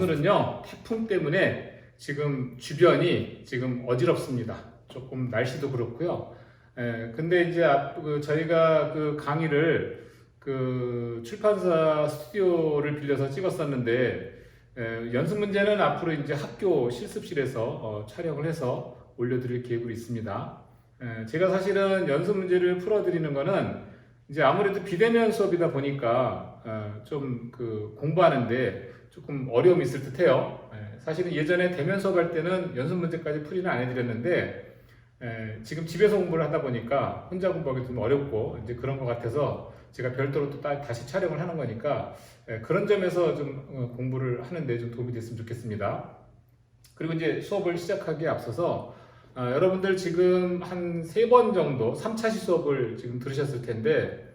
오늘은요, 태풍 때문에 지금 주변이 지금 어지럽습니다. 조금 날씨도 그렇고요. 근데 이제 저희가 그 강의를 그 출판사 스튜디오를 빌려서 찍었었는데, 연습 문제는 앞으로 이제 학교 실습실에서 촬영을 해서 올려드릴 계획으로 있습니다. 제가 사실은 연습 문제를 풀어드리는 거는 이제 아무래도 비대면 수업이다 보니까 좀 그 공부하는데 조금 어려움이 있을 듯해요. 사실은 예전에 대면 수업할 때는 연습 문제까지 풀이는 안 해드렸는데 지금 집에서 공부를 하다 보니까 혼자 공부하기 좀 어렵고 이제 그런 것 같아서 제가 별도로 또 다시 촬영을 하는 거니까 그런 점에서 좀 공부를 하는데 좀 도움이 됐으면 좋겠습니다. 그리고 이제 수업을 시작하기에 앞서서 여러분들 지금 한 3번 정도 3차시 수업을 지금 들으셨을 텐데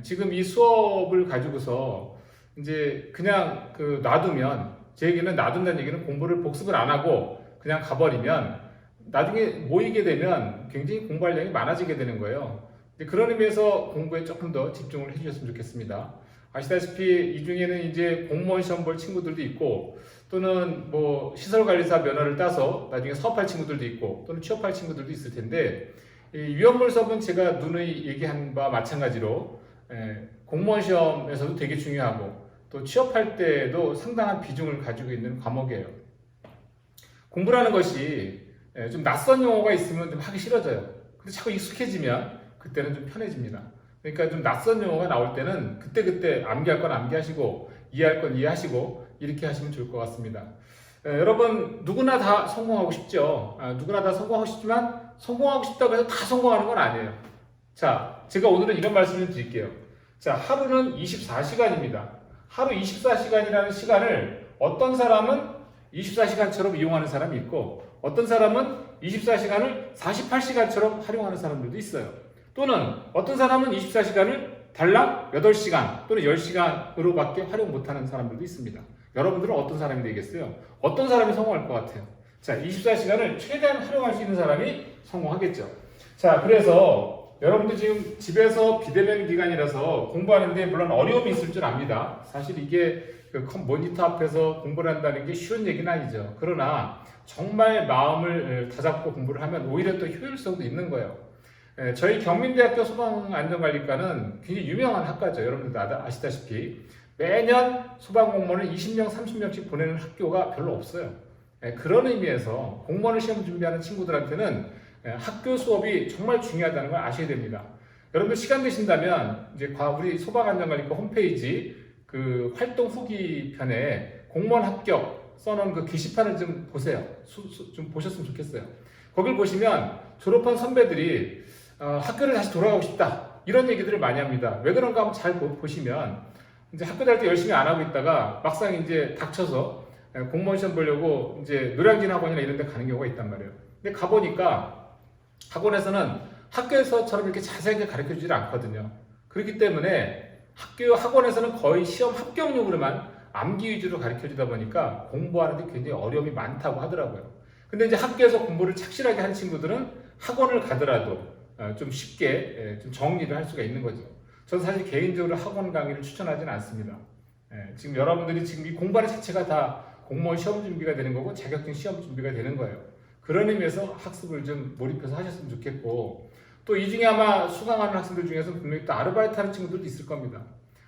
지금 이 수업을 가지고서 이제 그냥 그 놔두면, 제 얘기는 놔둔다는 얘기는 공부를 복습을 안 하고 그냥 가버리면 나중에 모이게 되면 굉장히 공부할 양이 많아지게 되는 거예요. 그런 의미에서 공부에 조금 더 집중을 해주셨으면 좋겠습니다. 아시다시피 이 중에는 이제 공무원 시험 볼 친구들도 있고, 또는 뭐 시설관리사 면허를 따서 나중에 사업할 친구들도 있고, 또는 취업할 친구들도 있을 텐데, 이 위험물 수업은 제가 누누이 얘기한 바와 마찬가지로 공무원 시험에서도 되게 중요하고 또 취업할 때도 상당한 비중을 가지고 있는 과목이에요. 공부라는 것이 좀 낯선 용어가 있으면 좀 하기 싫어져요. 근데 자꾸 익숙해지면 그때는 좀 편해집니다. 그러니까 좀 낯선 용어가 나올 때는 그때 암기할 건 암기하시고 이해할 건 이해하시고 이렇게 하시면 좋을 것 같습니다. 여러분 누구나 다 성공하고 싶죠. 누구나 다 성공하고 싶지만 성공하고 싶다고 해서 다 성공하는 건 아니에요. 자, 제가 오늘은 이런 말씀을 드릴게요. 자, 하루는 24시간입니다. 하루 24시간이라는 시간을 어떤 사람은 24시간처럼 이용하는 사람이 있고, 어떤 사람은 24시간을 48시간처럼 활용하는 사람들도 있어요. 또는 어떤 사람은 24시간을 달랑 8시간 또는 10시간으로밖에 활용 못하는 사람들도 있습니다. 여러분들은 어떤 사람이 되겠어요? 어떤 사람이 성공할 것 같아요? 자, 24시간을 최대한 활용할 수 있는 사람이 성공하겠죠. 자, 그래서 여러분들 지금 집에서 비대면 기간이라서 공부하는데 물론 어려움이 있을 줄 압니다. 사실 이게 그 모니터 앞에서 공부를 한다는 게 쉬운 얘기는 아니죠. 그러나 정말 마음을 다잡고 공부를 하면 오히려 또 효율성도 있는 거예요. 저희 경민대학교 소방안전관리과는 굉장히 유명한 학과죠. 여러분들 아시다시피 매년 소방공무원을 20명, 30명씩 보내는 학교가 별로 없어요. 그런 의미에서 공무원을 시험 준비하는 친구들한테는 학교 수업이 정말 중요하다는 걸 아셔야 됩니다. 여러분들 시간 되신다면 이제 우리 소방안전관리과 홈페이지 그 활동 후기 편에 공무원 합격 써놓은 그 게시판을 좀 보세요. 좀 보셨으면 좋겠어요. 거길 보시면 졸업한 선배들이 학교를 다시 돌아가고 싶다 이런 얘기들을 많이 합니다. 왜 그런가 한번 잘 보시면 이제 학교 다닐 때 열심히 안 하고 있다가 막상 이제 닥쳐서 공무원 시험 보려고 이제 노량진 학원이나 이런 데 가는 경우가 있단 말이에요. 근데 가보니까 학원에서는 학교에서처럼 이렇게 자세하게 가르쳐 주질 않거든요. 그렇기 때문에 학원에서는 거의 시험 합격용으로만 암기 위주로 가르쳐 주다 보니까 공부하는데 굉장히 어려움이 많다고 하더라고요. 근데 이제 학교에서 공부를 착실하게 한 친구들은 학원을 가더라도 좀 쉽게 좀 정리를 할 수가 있는 거죠. 저는 사실 개인적으로 학원 강의를 추천하지는 않습니다. 지금 여러분들이 지금 이 공부하는 자체가 다 공무원 시험 준비가 되는 거고 자격증 시험 준비가 되는 거예요. 그런 의미에서 학습을 좀 몰입해서 하셨으면 좋겠고, 또 이 중에 아마 수강하는 학생들 중에서 분명히 또 아르바이트 하는 친구들도 있을 겁니다.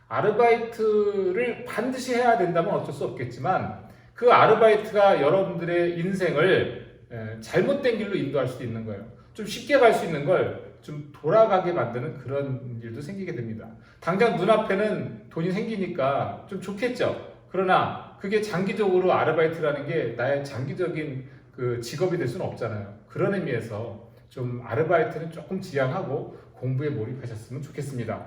아르바이트를 반드시 해야 된다면 어쩔 수 없겠지만 그 아르바이트가 여러분들의 인생을 잘못된 길로 인도할 수도 있는 거예요. 좀 쉽게 갈 수 있는 걸 좀 돌아가게 만드는 그런 일도 생기게 됩니다. 당장 눈앞에는 돈이 생기니까 좀 좋겠죠. 그러나 그게 장기적으로 아르바이트라는 게 나의 장기적인 그 직업이 될 수는 없잖아요. 그런 의미에서 좀 아르바이트는 조금 지양하고 공부에 몰입하셨으면 좋겠습니다.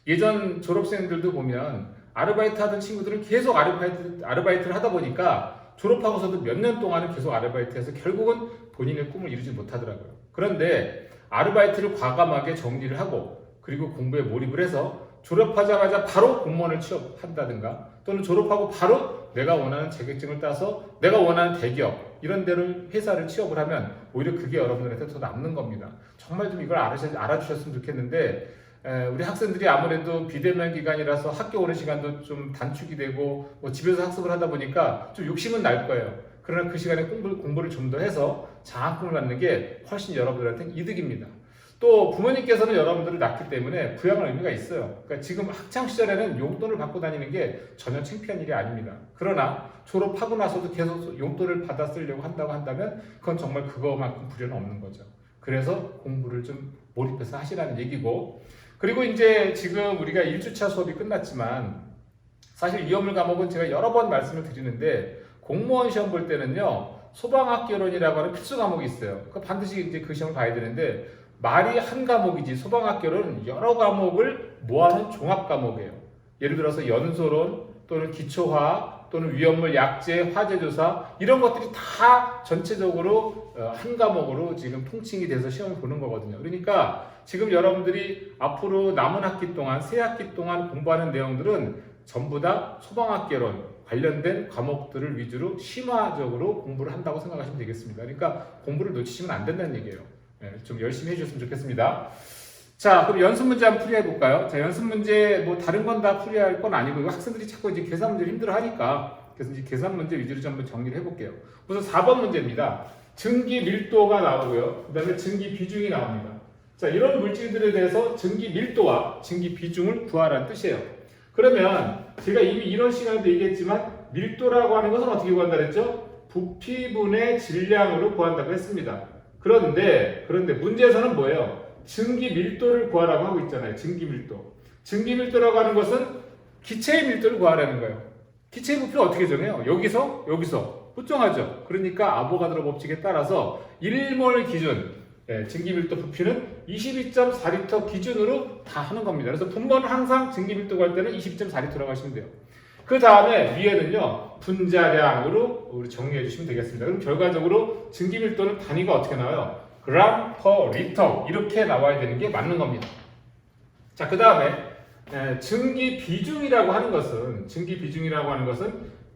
예전 졸업생들도 보면 아르바이트 하던 친구들은 계속 아르바이트를 하다 보니까 졸업하고서도 몇 년 동안은 계속 아르바이트해서 결국은 본인의 꿈을 이루지 못하더라고요. 그런데 아르바이트를 과감하게 정리를 하고 그리고 공부에 몰입을 해서 졸업하자마자 바로 공무원을 취업한다든가, 또는 졸업하고 바로 내가 원하는 자격증을 따서 내가 원하는 대기업 이런 데를 회사를 취업을 하면 오히려 그게 여러분들한테 더 남는 겁니다. 정말 좀 이걸 알아주셨으면 좋겠는데 우리 학생들이 아무래도 비대면 기간이라서 학교 오는 시간도 좀 단축이 되고 뭐 집에서 학습을 하다 보니까 좀 욕심은 날 거예요. 그러나 그 시간에 공부를 좀 더 해서 장학금을 받는 게 훨씬 여러분들한테는 이득입니다. 또 부모님께서는 여러분들을 낳기 때문에 부양할 의미가 있어요. 그러니까 지금 학창 시절에는 용돈을 받고 다니는 게 전혀 창피한 일이 아닙니다. 그러나 졸업하고 나서도 계속 용돈을 받아 쓰려고 한다고 한다면 그건 정말 그거만큼 불효는 없는 거죠. 그래서 공부를 좀 몰입해서 하시라는 얘기고, 그리고 이제 지금 우리가 1주차 수업이 끝났지만 사실 이어물 과목은 제가 여러 번 말씀을 드리는데 공무원 시험 볼 때는요 소방학개론이라고 하는 필수 과목이 있어요. 반드시 이제 그 시험을 봐야 되는데 말이 한 과목이지 소방학개론은 여러 과목을 모아놓은 종합 과목이에요. 예를 들어서 연소론 또는 기초화학 또는 위험물 약제, 화재조사 이런 것들이 다 전체적으로 한 과목으로 지금 통칭이 돼서 시험을 보는 거거든요. 그러니까 지금 여러분들이 앞으로 남은 학기 동안 세 학기 동안 공부하는 내용들은 전부 다 소방학개론 관련된 과목들을 위주로 심화적으로 공부를 한다고 생각하시면 되겠습니다. 그러니까 공부를 놓치시면 안 된다는 얘기예요. 좀 열심히 해주셨으면 좋겠습니다. 자, 그럼 연습 문제 한번 풀이해 볼까요? 자, 연습 문제 뭐 다른 건 다 풀이할 건 아니고 학생들이 자꾸 이제 계산 문제를 힘들어 하니까 그래서 이제 계산 문제 위주로 좀 한번 정리를 해볼게요. 우선 4번 문제입니다. 증기 밀도가 나오고요. 그 다음에 증기 비중이 나옵니다. 자, 이런 물질들에 대해서 증기 밀도와 증기 비중을 구하라는 뜻이에요. 그러면 제가 이미 이런 시간에도 얘기했지만 밀도라고 하는 것은 어떻게 구한다 그랬죠? 부피분의 질량으로 구한다고 했습니다. 그런데 문제에서는 뭐예요? 증기 밀도를 구하라고 하고 있잖아요. 증기 밀도. 증기 밀도라고 하는 것은 기체의 밀도를 구하라는 거예요. 기체의 부피를 어떻게 정해요? 여기서 못 정하죠. 그러니까 아보가드로 법칙에 따라서 1몰 기준 증기 밀도 부피는 22.4리터 기준으로 다 하는 겁니다. 그래서 분모는 항상 증기 밀도 구할 때는 22.4리터라고 하시면 돼요. 그 다음에 위에는요 분자량으로 우리 정리해 주시면 되겠습니다. 그럼 결과적으로 증기 밀도는 단위가 어떻게 나와요? 그램 퍼 리터 이렇게 나와야 되는 게 맞는 겁니다. 자, 그 다음에 증기 비중이라고 하는 것은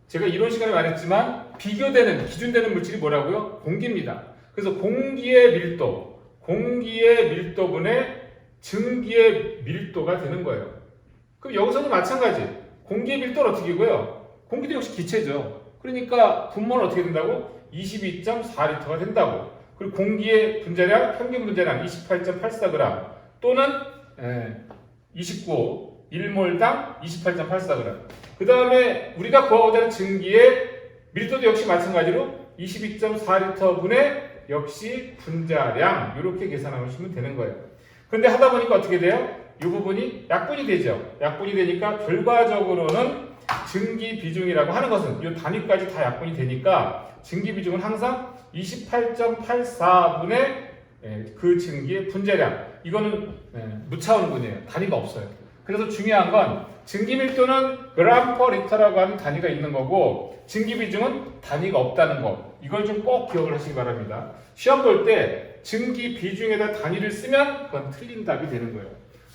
제가 이론 시간에 말했지만 비교되는 기준되는 물질이 뭐라고요? 공기입니다. 그래서 공기의 밀도분의 증기의 밀도가 되는 거예요. 그럼 여기서도 마찬가지. 공기의 밀도는 어떻게 이고요? 공기도 역시 기체죠. 그러니까 분모는 어떻게 된다고? 22.4리터가 된다고. 그리고 공기의 분자량, 평균 분자량 28.84g 또는 29, 1몰당 28.84g. 그 다음에 우리가 구하고자 하는 증기의 밀도도 역시 마찬가지로 22.4리터 분의 역시 분자량 이렇게 계산하시면 되는 거예요. 그런데 하다 보니까 어떻게 돼요? 이 부분이 약분이 되죠. 약분이 되니까 결과적으로는 증기 비중이라고 하는 것은 이 단위까지 다 약분이 되니까 증기 비중은 항상 28.84분의 그 증기의 분자량. 이거는 무차원분이에요. 단위가 없어요. 그래서 중요한 건 증기 밀도는 그램 퍼 리터라고 하는 단위가 있는 거고 증기 비중은 단위가 없다는 것. 이걸 좀 꼭 기억을 하시기 바랍니다. 시험 볼 때 증기 비중에다 단위를 쓰면 그건 틀린 답이 되는 거예요.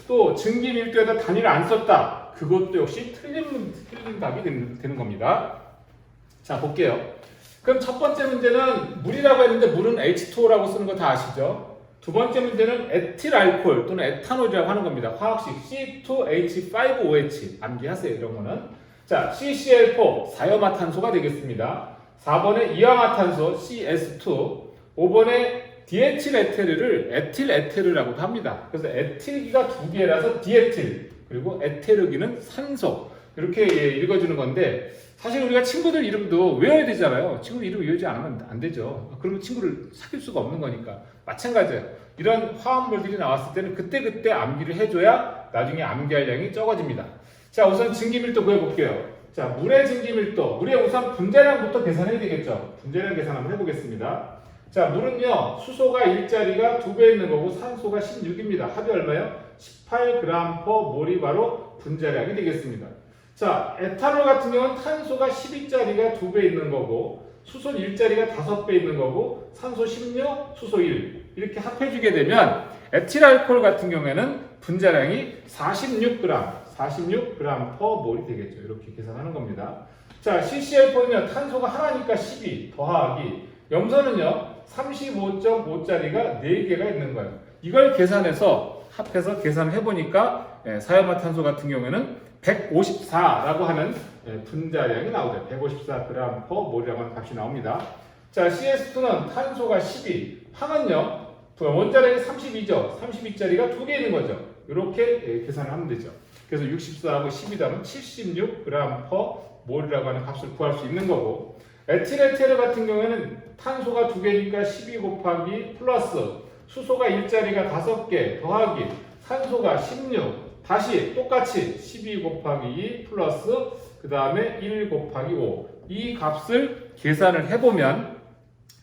또 증기 밀도에다 단위를 안 썼다. 그것도 역시 틀린 답이 되는 겁니다. 자, 볼게요. 그럼 첫 번째 문제는 물이라고 했는데 물은 H2O라고 쓰는 거 다 아시죠? 두 번째 문제는 에틸알코올 또는 에탄올이라고 하는 겁니다. 화학식 C2H5OH 암기하세요. 이런 거는. 자, CCl4 사염화탄소가 되겠습니다. 4번에 이氧화탄소 CS2, 5번에 디에틸에테르를 에틸에테르라고도 합니다. 그래서 에틸기가 두 개라서 디에틸, 그리고 에테르기는 산소. 이렇게 읽어주는 건데 사실 우리가 친구들 이름도 외워야 되잖아요. 친구 이름 외우지 않으면 안 되죠. 그러면 친구를 사귈 수가 없는 거니까. 마찬가지예요. 이런 화합물들이 나왔을 때는 그때 암기를 해줘야 나중에 암기할 양이 적어집니다. 자, 우선 증기밀도 구해볼게요. 자, 물의 증기밀도. 물의 우선 분자량부터 계산해야 되겠죠. 분자량 계산 한번 해보겠습니다. 자, 물은요, 수소가 1자리가 2배 있는 거고 산소가 16입니다. 합이 얼마예요? 18g/몰이 바로 분자량이 되겠습니다. 자, 에탄올 같은 경우는 탄소가 12자리가 2배 있는 거고 수소는 1자리가 5배 있는 거고 산소 16, 수소 1 이렇게 합해주게 되면 에틸알코올 같은 경우에는 분자량이 46g/몰이 되겠죠. 이렇게 계산하는 겁니다. 자, CCl4는요, 탄소가 하나니까 12 더하기 염소는요 35.5짜리가 4개가 있는 거예요. 이걸 계산해서 합해서 계산을 해보니까 사이화탄소 같은 경우에는 154라고 하는 분자량이 나오죠. 154g/몰이라고 하는 값이 나옵니다. 자, CS2는 탄소가 12, 황은요 원자량이 32죠. 32짜리가 2개 있는 거죠. 이렇게 계산을 하면 되죠. 그래서 64하고 12 더하면 76g/몰이라고 하는 값을 구할 수 있는 거고, 에틸에테르 같은 경우에는 탄소가 2개니까 12 곱하기 플러스 수소가 1자리가 5개 더하기 산소가 16 다시 똑같이 12 곱하기 2 플러스 그 다음에 1 곱하기 5 이 값을 계산을 해보면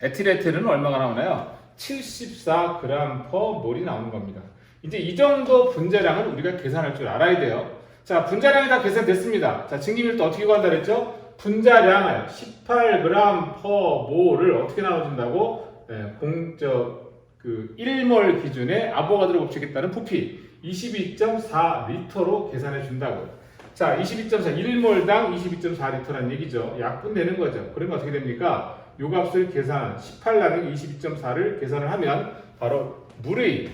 에틸에테르는 얼마가 나오나요? 74g/몰이 나오는 겁니다. 이제 이 정도 분자량을 우리가 계산할 줄 알아야 돼요. 자, 분자량이 다 계산됐습니다. 자, 증기밀도 어떻게 구한다 그랬죠? 분자량을 18g/몰을 어떻게 나눠준다고? 1몰 기준의 아보가드로 법칙에 따른 부피 22.4리터로 계산해 준다고. 자, 22.4 1몰당 22.4리터라는 얘기죠. 약분 되는 거죠. 그러면 어떻게 됩니까? 요 값을 계산 18 나누기 22.4를 계산을 하면 바로 물의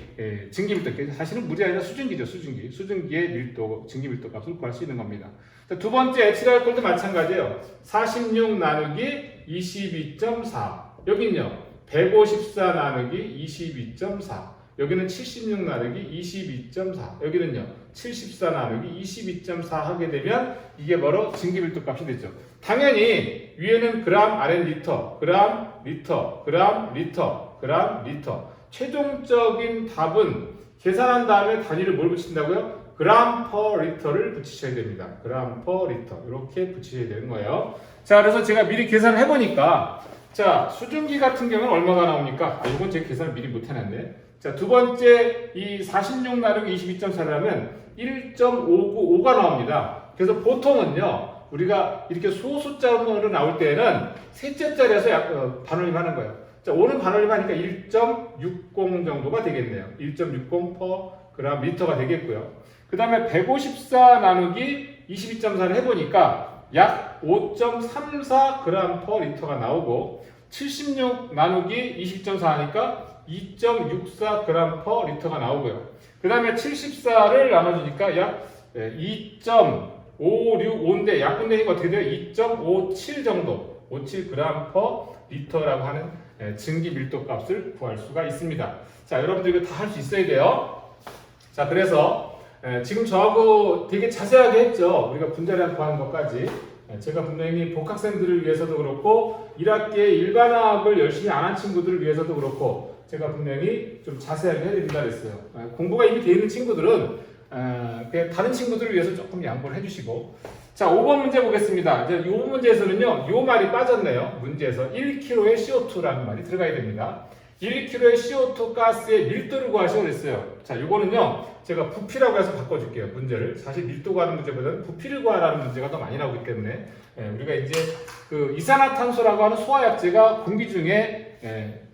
증기밀도, 사실은 물이 아니라 수증기죠. 수증기의 밀도, 증기밀도 값을 구할 수 있는 겁니다. 자, 두 번째 에틸알코올도 마찬가지예요. 46 나누기 22.4 여기는요 154 나누기 22.4 여기는 76 나누기 22.4 여기는요 74 나누기 22.4 하게 되면 이게 바로 증기밀도 값이 되죠. 당연히 위에는 그램, 아래는 리터, 그램, 리터, 그램, 리터, 그램, 리터. 최종적인 답은 계산한 다음에 단위를 뭘 붙인다고요? 그램 퍼 리터를 붙이셔야 됩니다. 그램 퍼 리터 이렇게 붙이셔야 되는 거예요. 자, 그래서 제가 미리 계산을 해보니까 자, 수증기 같은 경우는 얼마가 나옵니까? 아, 이건 제가 계산을 미리 못 해놨네. 자, 두 번째 이 46 나누기 22.4라면 1.595가 나옵니다. 그래서 보통은요 우리가 이렇게 소수자로 나올 때는 셋째 자리에서 반올림 하는 거예요. 자, 5는 반올림 하니까 1.60 정도가 되겠네요. 1.60 per g/L가 되겠고요. 그 다음에 154 나누기 22.4를 해보니까 약 5.34g/L가 나오고 76 나누기 20.4 하니까 2.64g/L가 나오고요. 그 다음에 74를 나눠주니까 약 2.565인데 약분되니까 어떻게 돼요? 2.57 정도 57g/L라고 하는 증기 밀도 값을 구할 수가 있습니다. 자, 여러분들 이거 다 할 수 있어야 돼요. 자, 그래서 지금 저하고 되게 자세하게 했죠. 우리가 분자량 구하는 것까지. 제가 분명히 복학생들을 위해서도 그렇고 1학기에 일반학을 열심히 안 한 친구들을 위해서도 그렇고 제가 분명히 좀 자세하게 해드린다 그랬어요. 공부가 이미 되어 있는 친구들은 그냥 다른 친구들을 위해서 조금 양보를 해주시고. 자, 5번 문제 보겠습니다. 이제 5번 문제에서는요 이 말이 빠졌네요. 문제에서 1kg의 CO2라는 말이 들어가야 됩니다. 1kg의 CO2 가스의 밀도를 구하시라고 그랬어요. 자, 이거는요 제가 부피라고 해서 바꿔줄게요. 문제를. 사실 밀도 구하는 문제보다는 부피를 구하라는 문제가 더 많이 나오기 때문에 우리가 이제 그 이산화탄소라고 하는 소화약제가 공기 중에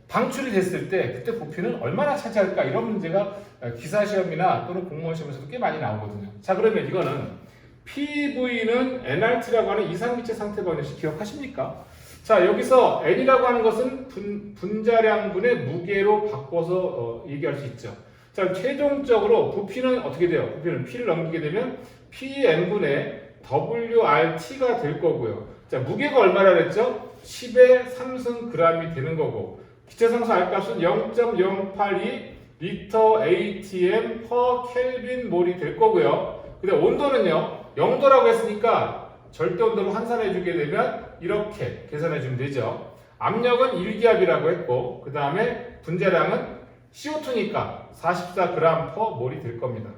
방출이 됐을 때 그때 부피는 얼마나 차지할까 이런 문제가 기사 시험이나 또는 공무원 시험에서도 꽤 많이 나오거든요. 자, 그러면 이거는 PV는 nRT라고 하는 이산기체 상태 방정식 기억하십니까? 자, 여기서 n이라고 하는 것은 분자량분의 무게로 바꿔서 얘기할 수 있죠. 자, 최종적으로 부피는 어떻게 돼요? 부피는 P를 넘기게 되면 PM분의 WRT가 될 거고요. 자, 무게가 얼마라 그랬죠? 10의 3승 g이 되는 거고 기체상수 R값은 0.082 리터 ATM per 켈빈 몰이 될 거고요. 근데 온도는요 0도라고 했으니까 절대 온도로 환산해 주게 되면 이렇게 계산해 주면 되죠. 압력은 1기압이라고 했고 그 다음에 분자량은 CO2니까 44g/몰이 될 겁니다.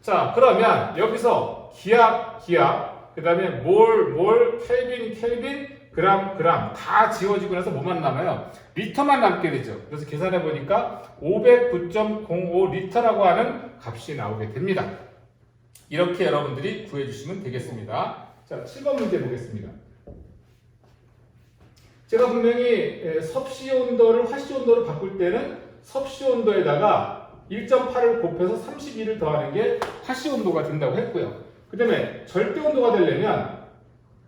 자, 그러면 여기서 기압, 그 다음에 몰, 켈빈, 그램 다 지워지고 나서 뭐만 남아요? 리터만 남게 되죠. 그래서 계산해 보니까 509.05리터라고 하는 값이 나오게 됩니다. 이렇게 여러분들이 구해주시면 되겠습니다. 자, 7번 문제 보겠습니다. 제가 분명히 섭씨 온도를 화씨 온도로 바꿀 때는 섭씨 온도에다가 1.8을 곱해서 32를 더하는 게 화씨 온도가 된다고 했고요. 그 다음에 절대 온도가 되려면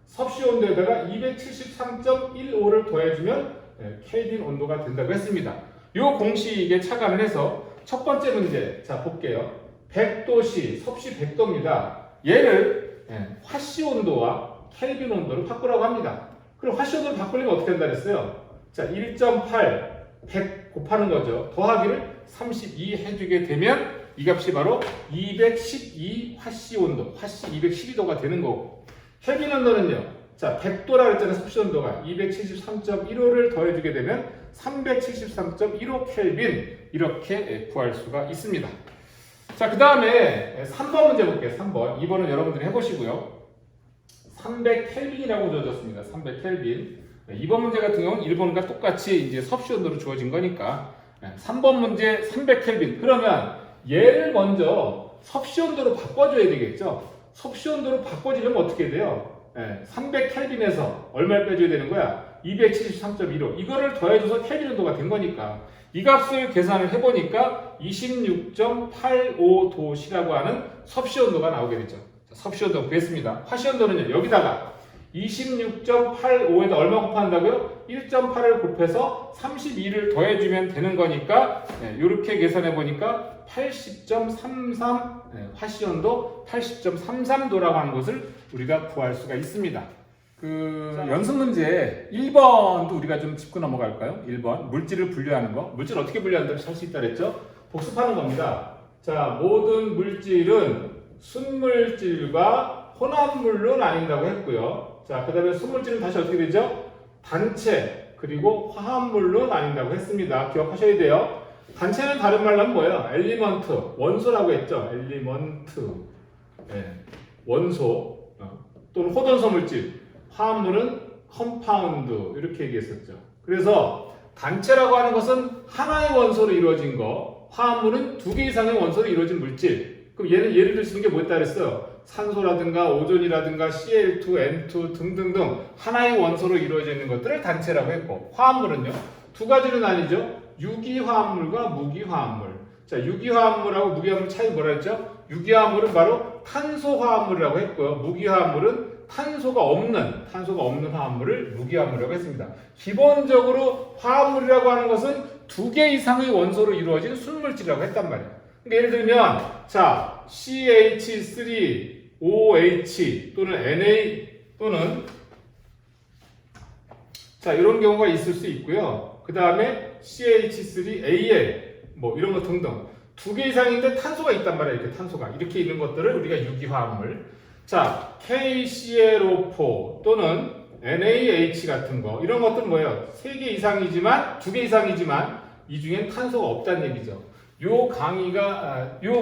섭씨 온도에다가 273.15를 더해주면 켈빈 온도가 된다고 했습니다. 이 공식에 착안을 해서 첫 번째 문제 자 볼게요. 100도씨, 섭씨 100도입니다. 얘를 화씨 온도와 켈빈 온도로 바꾸라고 합니다. 그럼 화씨 온도를 바꾸려면 어떻게 된다 그랬어요? 자, 1.8, 100 곱하는 거죠. 더하기를 32 해주게 되면 이 값이 바로 212 화씨 온도, 화씨 212도가 되는 거고, 켈빈 온도는요. 자, 100도라 그랬잖아요. 섭씨 온도가 273.15를 더해주게 되면 373.15 켈빈 이렇게 구할 수가 있습니다. 자, 그 다음에 3번 문제 볼게요. 3번. 2번은 여러분들이 해보시고요. 300 켈빈이라고 주어졌습니다. 300 켈빈. 2번 문제 같은 경우는 1번과 똑같이 이제 섭씨 온도로 주어진 거니까 3번 문제 300 켈빈. 그러면 얘를 먼저 섭씨 온도로 바꿔줘야 되겠죠. 섭씨 온도로 바꿔주려면 어떻게 돼요? 300 켈빈에서 얼마를 빼줘야 되는 거야? 273.15. 이거를 더해줘서 켈빈 온도가 된 거니까 이 값을 계산을 해보니까 26.85도씨라고 하는 섭씨 온도가 나오게 되죠. 섭씨 온도 구했습니다. 화씨 온도는요, 여기다가 26.85에다 얼마 곱한다고요? 1.8을 곱해서 32를 더해주면 되는 거니까 이렇게 계산해 보니까 80.33 화씨 온도 80.33도라고 하는 것을 우리가 구할 수가 있습니다. 연습 문제 1번도 우리가 좀 짚고 넘어갈까요? 1번 물질을 분류하는 거. 물질 어떻게 분류한다고 할 수 있다 그랬죠? 복습하는 겁니다. 자, 모든 물질은 순물질과 혼합물로 나뉜다고 했고요. 자, 그 다음에 순물질은 다시 어떻게 되죠? 단체 그리고 화합물로 나뉜다고 했습니다. 기억하셔야 돼요. 단체는 다른 말로 하면 뭐예요? 엘리먼트, 원소라고 했죠. 엘리먼트, 원소 또는 호전소 물질. 화합물은 컴파운드 이렇게 얘기했었죠. 그래서 단체라고 하는 것은 하나의 원소로 이루어진 거, 화합물은 두 개 이상의 원소로 이루어진 물질. 그럼 얘는 예를 들 수 있는 게 뭐였다 그랬어요? 산소라든가 오존이라든가 Cl2, N2 등등등 하나의 원소로 이루어져 있는 것들을 단체라고 했고, 화합물은요 두 가지로 나뉘죠. 유기화합물과 무기화합물. 자, 유기화합물하고 무기화합물 차이 뭐라 했죠? 유기화합물은 바로 탄소화합물이라고 했고요. 무기화합물은 탄소가 없는 화합물을 무기화합물이라고 했습니다. 기본적으로 화합물이라고 하는 것은 두 개 이상의 원소로 이루어진 순물질이라고 했단 말이에요. 그러니까 예를 들면 자, CH3OH 또는 Na 또는 자, 이런 경우가 있을 수 있고요. 그 다음에 CH3Al 뭐 이런 것 등등 두 개 이상인데 탄소가 있단 말이에요. 이렇게 탄소가 이렇게 있는 것들을 우리가 유기화합물. 자, KClO4 또는 NaH 같은 거 이런 것들은 뭐예요? 3개 이상이지만 2개 이상이지만 이 중엔 탄소가 없다는 얘기죠. 요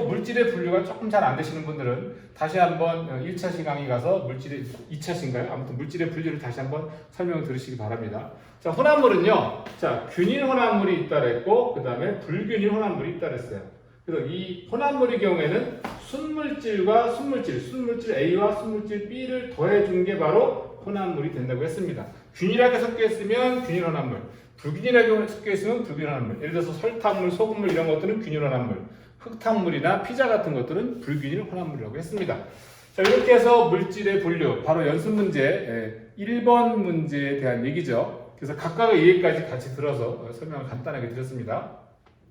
물질의 분류가 조금 잘 안 되시는 분들은 다시 한번 1차시 강의 가서 물질의 2차시인가요? 아무튼 물질의 분류를 다시 한번 설명을 들으시기 바랍니다. 자, 혼합물은요. 자, 균일 혼합물이 있다 그랬고 그다음에 불균일 혼합물이 있다 그랬어요. 그래서 이 혼합물의 경우에는 순물질과 순물질 A와 순물질 B를 더해준 게 바로 혼합물이 된다고 했습니다. 균일하게 섞여 있으면 균일 혼합물, 불균일하게 섞여 있으면 불균일 혼합물. 예를 들어서 설탕물, 소금물 이런 것들은 균일 혼합물, 흙탕물이나 피자 같은 것들은 불균일 혼합물이라고 했습니다. 자, 이렇게 해서 물질의 분류, 바로 연습 문제 1번 문제에 대한 얘기죠. 그래서 각각의 예까지 같이 들어서 설명을 간단하게 드렸습니다.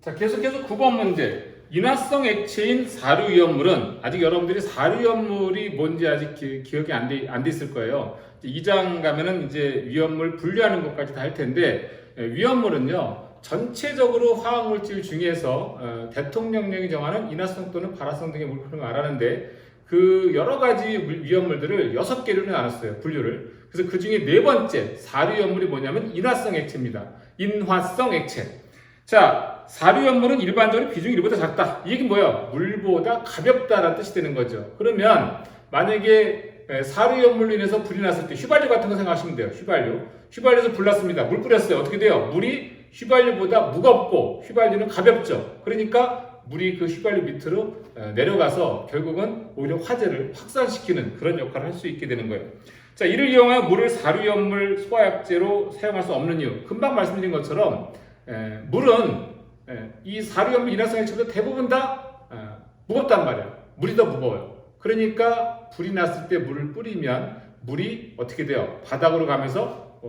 자, 계속해서 9번 문제. 인화성 액체인 사료위험물은 아직 여러분들이 사료위험물이 뭔지 아직 기억이 안 돼 있을 거예요. 2장 가면은 이제 위험물 분류하는 것까지 다 할 텐데 위험물은요 전체적으로 화학물질 중에서 대통령령이 정하는 인화성 또는 발화성 등의 물품을 말하는데 그 여러 가지 위험물들을 6개로 나눴어요. 분류를. 그래서 그 중에 네 번째 사료위험물이 뭐냐면 인화성 액체입니다. 인화성 액체. 자, 사료연물은 일반적으로 비중이 1보다 작다. 이 얘기는 뭐예요? 물보다 가볍다라는 뜻이 되는 거죠. 그러면 만약에 사료연물로 인해서 불이 났을 때 휘발유 같은 거 생각하시면 돼요. 휘발유에서 불 났습니다. 물 뿌렸어요. 어떻게 돼요? 물이 휘발유보다 무겁고 휘발유는 가볍죠. 그러니까 물이 그 휘발유 밑으로 내려가서 결국은 오히려 화재를 확산시키는 그런 역할을 할 수 있게 되는 거예요. 자, 이를 이용하여 물을 사료연물 소화약제로 사용할 수 없는 이유. 금방 말씀드린 것처럼 물은 이 사료연물 인화성 액체보다 대부분 다 무겁단 말이에요. 물이 더 무거워요. 그러니까 불이 났을 때 물을 뿌리면 물이 어떻게 돼요? 바닥으로 가면서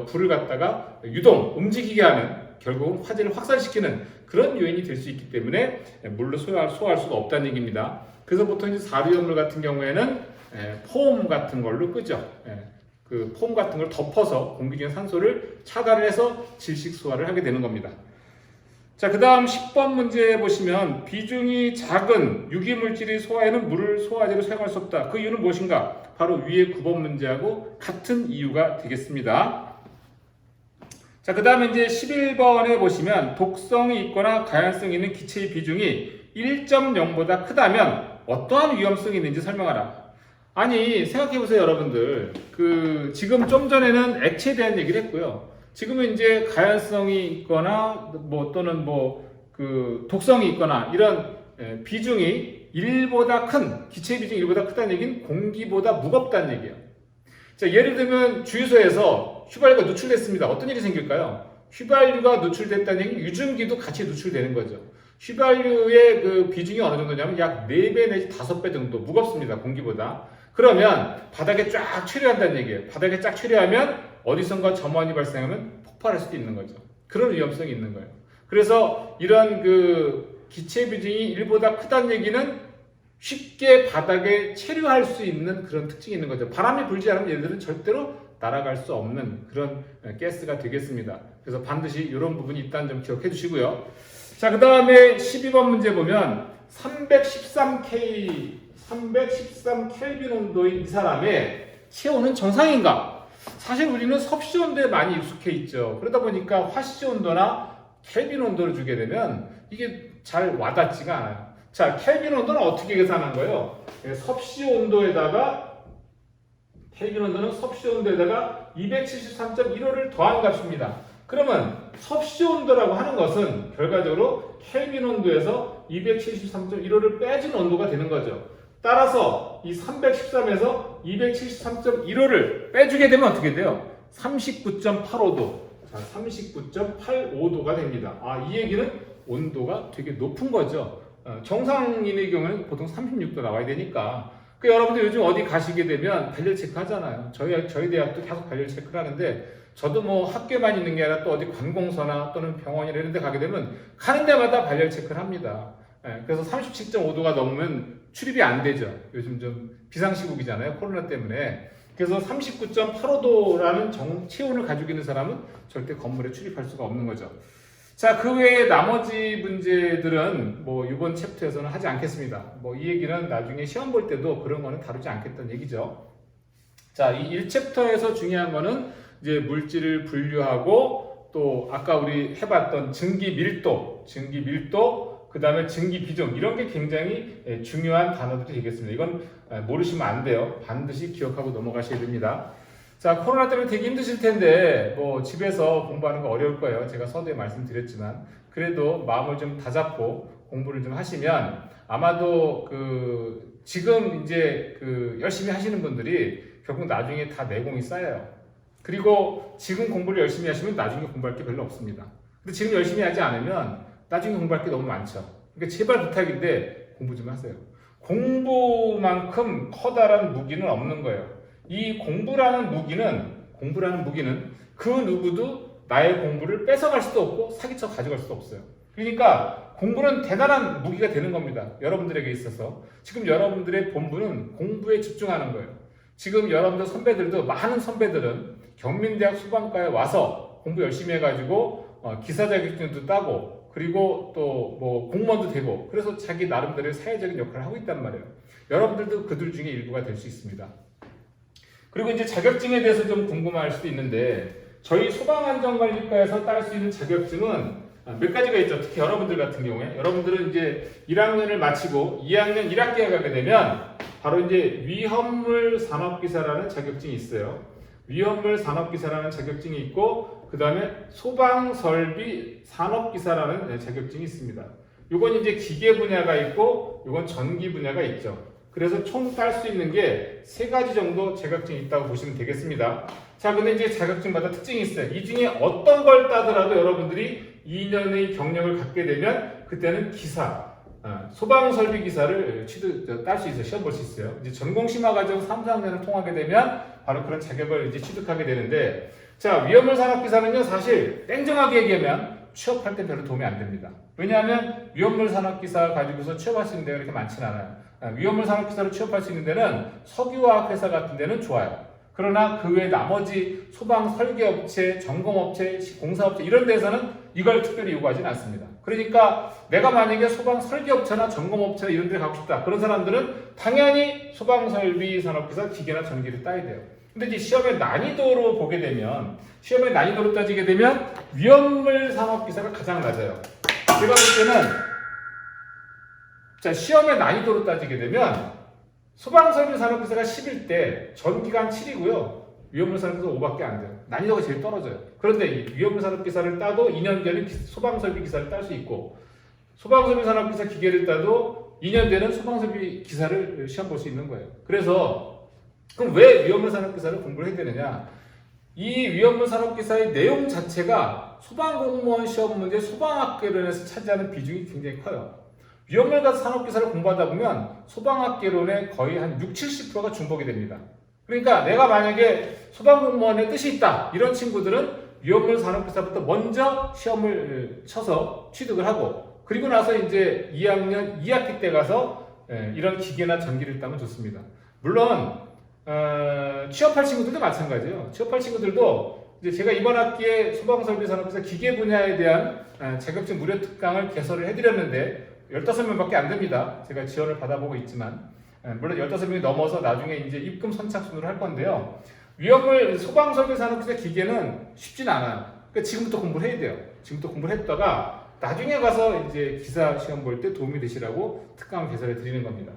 불을 갖다가 움직이게 하는 결국은 화재를 확산시키는 그런 요인이 될 수 있기 때문에 물로 소화할 수가 없다는 얘기입니다. 그래서 보통 이제 사료연물 같은 경우에는 폼 같은 걸로 끄죠. 그 폼 같은 걸 덮어서 공기 중에 산소를 차단을 해서 질식 소화를 하게 되는 겁니다. 자, 그 다음 10번 문제 보시면 비중이 작은 유기물질이 소화에는 물을 소화제로 사용할 수 없다. 그 이유는 무엇인가? 바로 위에 9번 문제하고 같은 이유가 되겠습니다. 자, 그 다음에 이제 11번에 보시면 독성이 있거나 가연성이 있는 기체의 비중이 1.0보다 크다면 어떠한 위험성이 있는지 설명하라. 아니, 생각해보세요, 여러분들. 지금 좀 전에는 액체에 대한 얘기를 했고요. 지금은 이제 가연성이 있거나, 또는 독성이 있거나, 이런 비중이 1보다 큰, 기체의 비중이 1보다 크다는 얘기는 공기보다 무겁다는 얘기예요. 자, 예를 들면 주유소에서 휘발유가 누출됐습니다. 어떤 일이 생길까요? 휘발유가 누출됐다는 얘기는 유증기도 같이 누출되는 거죠. 휘발유의 그 비중이 어느 정도냐면 약 4배 내지 5배 정도 무겁습니다. 공기보다. 그러면 바닥에 쫙 처리한다는 얘기예요. 바닥에 쫙 처리하면 어디선가 점원이 발생하면 폭발할 수도 있는 거죠. 그런 위험성이 있는 거예요. 그래서 이런 기체 비중이 1보다 크다는 얘기는 쉽게 바닥에 체류할 수 있는 그런 특징이 있는 거죠. 바람이 불지 않으면 얘들은 절대로 날아갈 수 없는 그런 가스가 되겠습니다. 그래서 반드시 이런 부분이 있다는 점 기억해 주시고요. 자, 그 다음에 12번 문제 보면 313 켈빈 온도인 이 사람의 체온은 정상인가? 사실 우리는 섭씨 온도에 많이 익숙해 있죠. 그러다 보니까 화씨 온도나 켈빈 온도를 주게 되면 이게 잘 와닿지가 않아요. 자, 켈빈 온도는 어떻게 계산한 거예요? 섭씨 온도에다가 켈빈 온도는 섭씨 온도에다가 273.15를 더한 값입니다. 그러면 섭씨 온도라고 하는 것은 결과적으로 켈빈 온도에서 273.15를 빼준 온도가 되는 거죠. 따라서 이 313에서 273.15를 빼주게 되면 어떻게 돼요? 39.85도. 자, 39.85도가 됩니다. 이 얘기는 온도가 되게 높은 거죠. 정상인의 경우는 보통 36도 나와야 되니까. 여러분들 요즘 어디 가시게 되면 발열 체크 하잖아요. 저희 대학도 계속 발열 체크를 하는데, 저도 학교에만 있는 게 아니라 또 어디 관공서나 또는 병원이나 이런 데 가게 되면 가는 데마다 발열 체크를 합니다. 그래서 37.5도가 넘으면 출입이 안 되죠. 요즘 좀 비상시국이잖아요. 코로나 때문에. 그래서 39.85도라는 체온을 가지고 있는 사람은 절대 건물에 출입할 수가 없는 거죠. 자, 그 외에 나머지 문제들은 이번 챕터에서는 하지 않겠습니다. 이 얘기는 나중에 시험 볼 때도 그런 거는 다루지 않겠다는 얘기죠. 자, 이 1챕터에서 중요한 거는 이제 물질을 분류하고 또 아까 우리 해봤던 증기 밀도, 그 다음에 증기 비중, 이런 게 굉장히 중요한 단어들이 되겠습니다. 이건 모르시면 안 돼요. 반드시 기억하고 넘어가셔야 됩니다. 자, 코로나 때문에 되게 힘드실 텐데 집에서 공부하는 거 어려울 거예요. 제가 서두에 말씀드렸지만 그래도 마음을 좀 다잡고 공부를 좀 하시면 아마도 지금 이제 열심히 하시는 분들이 결국 나중에 다 내공이 쌓여요. 그리고 지금 공부를 열심히 하시면 나중에 공부할 게 별로 없습니다. 근데 지금 열심히 하지 않으면 나중에 공부할 게 너무 많죠. 그러니까 제발 부탁인데 공부 좀 하세요. 공부만큼 커다란 무기는 없는 거예요. 이 공부라는 무기는 그 누구도 나의 공부를 뺏어갈 수도 없고 사기쳐 가져갈 수도 없어요. 그러니까 공부는 대단한 무기가 되는 겁니다. 여러분들에게 있어서. 지금 여러분들의 본부는 공부에 집중하는 거예요. 지금 여러분들 선배들도, 많은 선배들은 경민대학 수방과에 와서 공부 열심히 해가지고 기사 자격증도 따고 그리고 또 공무원도 되고 그래서 자기 나름대로의 사회적인 역할을 하고 있단 말이에요. 여러분들도 그들 중에 일부가 될 수 있습니다. 그리고 이제 자격증에 대해서 좀 궁금할 수도 있는데 저희 소방안전관리과에서 딸 수 있는 자격증은 몇 가지가 있죠. 특히 여러분들 같은 경우에 여러분들은 이제 1학년을 마치고 2학년 1학기에 가게 되면 바로 이제 위험물 산업기사라는 자격증이 있어요. 위험물 산업기사라는 자격증이 있고 그 다음에 소방설비 산업기사라는 자격증이 있습니다. 이건 이제 기계 분야가 있고 이건 전기 분야가 있죠. 그래서 총 딸 수 있는 게 3가지 정도 자격증이 있다고 보시면 되겠습니다. 자, 근데 이제 자격증마다 특징이 있어요. 이 중에 어떤 걸 따더라도 여러분들이 2년의 경력을 갖게 되면 그때는 기사, 소방설비 기사를 딸 수 있어요. 시험 볼 수 있어요. 이제 전공심화 과정 3, 4학년을 통하게 되면 바로 그런 자격을 이제 취득하게 되는데, 자, 위험물 산업기사는요, 사실 땡정하게 얘기하면 취업할 때 별로 도움이 안 됩니다. 왜냐하면 위험물 산업기사 가지고서 취업할 수 있는 데가 그렇게 많지는 않아요. 위험물 산업기사로 취업할 수 있는 데는 석유화학 회사 같은 데는 좋아요. 그러나 그 외 나머지 소방 설계업체, 점검업체, 공사업체 이런 데서는 이걸 특별히 요구하지는 않습니다. 그러니까 내가 만약에 소방 설계업체나 점검업체나 이런 데 가고 싶다. 그런 사람들은 당연히 소방설비 산업기사 기계나 전기를 따야 돼요. 근데 이제 시험의 난이도로 보게 되면 시험의 난이도로 따지게 되면 위험물 산업기사가 가장 낮아요. 제가 볼 때는 자 시험의 난이도로 따지게 되면 소방설비 산업기사가 10일 때 전기가 한 7이고요. 위험물 산업기사 5밖에 안 돼요. 난이도가 제일 떨어져요. 그런데 이 위험물 산업기사를 따도 2년 뒤에는 소방설비 기사를 딸 수 있고 소방설비 산업기사 기계를 따도 2년 뒤에는 소방설비 기사를 시험 볼 수 있는 거예요. 그래서 그럼 왜 위험물 산업기사를 공부를 해야 되느냐? 이 위험물 산업기사의 내용 자체가 소방공무원 시험 문제 소방학개론에서 차지하는 비중이 굉장히 커요. 위험물 산업기사를 공부하다 보면 소방학개론의 거의 한 60-70%가 중복이 됩니다. 그러니까 내가 만약에 소방공무원의 뜻이 있다 이런 친구들은 위험물 산업기사부터 먼저 시험을 쳐서 취득을 하고 그리고 나서 이제 2학년 2학기 때 가서 이런 기계나 전기를 따면 좋습니다. 물론 취업할 친구들도 마찬가지예요. 취업할 친구들도 이제 제가 이번 학기에 소방설비 산업기사 기계 분야에 대한 자격증 무료 특강을 개설을 해드렸는데 15명밖에 안 됩니다. 제가 지원을 받아보고 있지만 물론 15명이 넘어서 나중에 이제 입금 선착순으로 할 건데요. 위험물 소방설비 산업기사 기계는 쉽진 않아요. 그러니까 지금부터 공부를 해야 돼요. 지금부터 공부를 했다가 나중에 가서 이제 기사 시험 볼 때 도움이 되시라고 특강을 개설해 드리는 겁니다.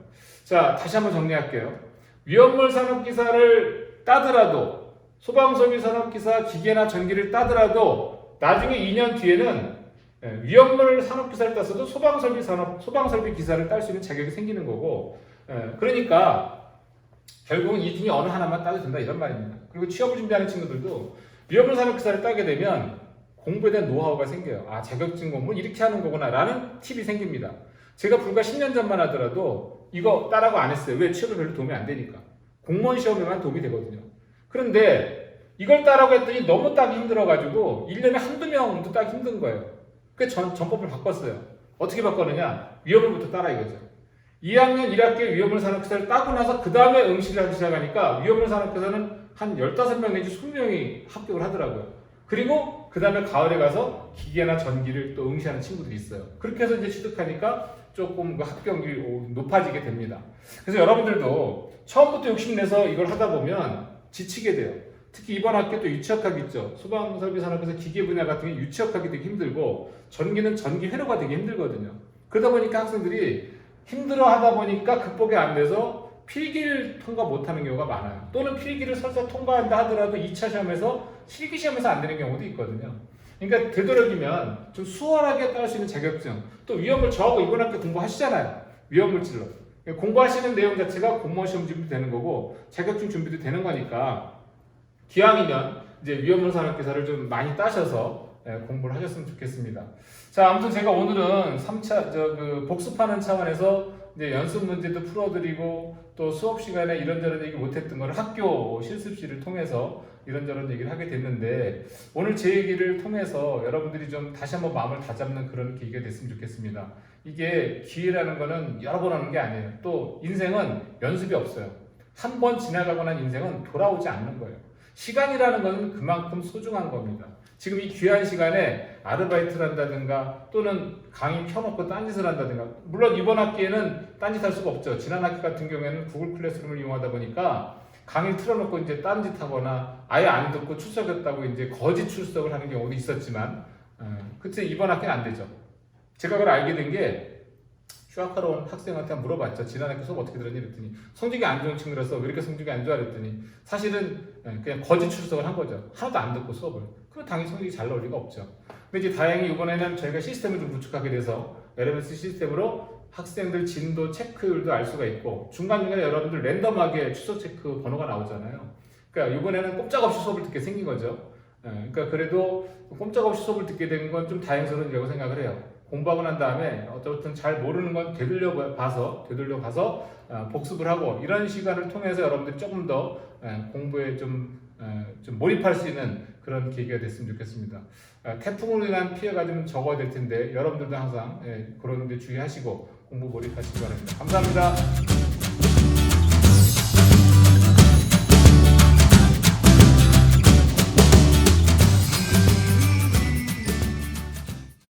자, 다시 한번 정리할게요. 위험물 산업기사를 따더라도 소방설비 산업기사 기계나 전기를 따더라도 나중에 2년 뒤에는 위험물 산업기사를 땄어도 소방설비 기사를 딸 수 있는 자격이 생기는 거고 그러니까 결국은 이 중에 어느 하나만 따도 된다 이런 말입니다. 그리고 취업을 준비하는 친구들도 위험물 산업기사를 따게 되면 공부에 대한 노하우가 생겨요. 아 자격증 공부는 이렇게 하는 거구나 라는 팁이 생깁니다. 제가 불과 10년 전만 하더라도 이거 따라고 안 했어요. 왜? 취업에 별로 도움이 안 되니까. 공무원 시험에만 도움이 되거든요. 그런데 이걸 따라고 했더니 너무 따기 힘들어가지고 1년에 한두 명도 따기 힘든 거예요. 그래서 전법을 바꿨어요. 어떻게 바꿨느냐? 위험물부터 따라 이거죠. 2학년 1학기에 위험물 산업기사를 따고 나서 그 다음에 응시를 하기 시작하니까 위험물 산업기사는 한 15명 내지 20명이 합격을 하더라고요. 그리고 그 다음에 가을에 가서 기계나 전기를 또 응시하는 친구들이 있어요. 그렇게 해서 이제 취득하니까 조금 그 합격률이 높아지게 됩니다. 그래서 여러분들도 처음부터 욕심내서 이걸 하다 보면 지치게 돼요. 특히 이번 학기 또 유치학학이 있죠. 소방설비 산업에서 기계 분야 같은 게 유치학학이 되게 힘들고 전기는 전기 회로가 되게 힘들거든요. 그러다 보니까 학생들이 힘들어 하다 보니까 극복이 안 돼서 필기를 통과 못하는 경우가 많아요. 또는 필기를 설사 통과한다 하더라도 2차 시험에서 실기 시험에서 안 되는 경우도 있거든요. 그러니까 되도록이면 좀 수월하게 따를 수 있는 자격증 또 위험물 저하고 이번 학기 공부하시잖아요. 위험물질로 공부하시는 내용 자체가 공무원 시험 준비도 되는 거고 자격증 준비도 되는 거니까 기왕이면 이제 위험물 산업기사를 좀 많이 따셔서 공부를 하셨으면 좋겠습니다. 자, 아무튼 제가 오늘은 3차 복습하는 차원에서 이제 연습 문제도 풀어드리고 또 수업 시간에 이런저런 얘기 못했던 걸 학교 실습실을 통해서 이런저런 얘기를 하게 됐는데 오늘 제 얘기를 통해서 여러분들이 좀 다시 한번 마음을 다잡는 그런 계기가 됐으면 좋겠습니다. 이게 기회라는 거는 여러 번 오는 게 아니에요. 또 인생은 연습이 없어요. 한 번 지나가고 난 인생은 돌아오지 않는 거예요. 시간이라는 것은 그만큼 소중한 겁니다. 지금 이 귀한 시간에 아르바이트를 한다든가 또는 강의 켜놓고 딴짓을 한다든가 물론 이번 학기에는 딴짓 할 수가 없죠. 지난 학기 같은 경우에는 구글 클래스룸을 이용하다 보니까 강의를 틀어놓고 이제 딴짓하거나 아예 안 듣고 출석했다고 이제 거짓 출석을 하는 경우도 있었지만 그때 이번 학기는 안 되죠. 제가 그걸 알게 된 게 휴학하러 온 학생한테 물어봤죠. 지난 학기 수업 어떻게 들었니? 그랬더니 성적이 안 좋은 친구라서 왜 이렇게 성적이 안 좋아? 그랬더니 사실은 그냥 거짓 출석을 한 거죠. 하나도 안 듣고 수업을. 그럼 당연히 성적이 잘 나올 리가 없죠. 근데 이제 다행히 이번에는 저희가 시스템을 좀 구축하게 돼서 LMS 시스템으로 학생들 진도 체크율도 알 수가 있고 중간중간에 여러분들 랜덤하게 출석 체크 번호가 나오잖아요. 그러니까 이번에는 꼼짝없이 수업을 듣게 생긴 거죠. 그러니까 그래도 꼼짝없이 수업을 듣게 된 건 좀 다행스러운 일이라고 생각을 해요. 공부하고 난 다음에 어쨌든 잘 모르는 건 되돌려 가서 복습을 하고 이런 시간을 통해서 여러분들이 조금 더 공부에 좀 좀 몰입할 수 있는 그런 계기가 됐으면 좋겠습니다. 태풍으로 인한 피해가 좀 적어야 될 텐데 여러분들도 항상 그런 데 주의하시고 공부 몰입하시기 바랍니다. 감사합니다.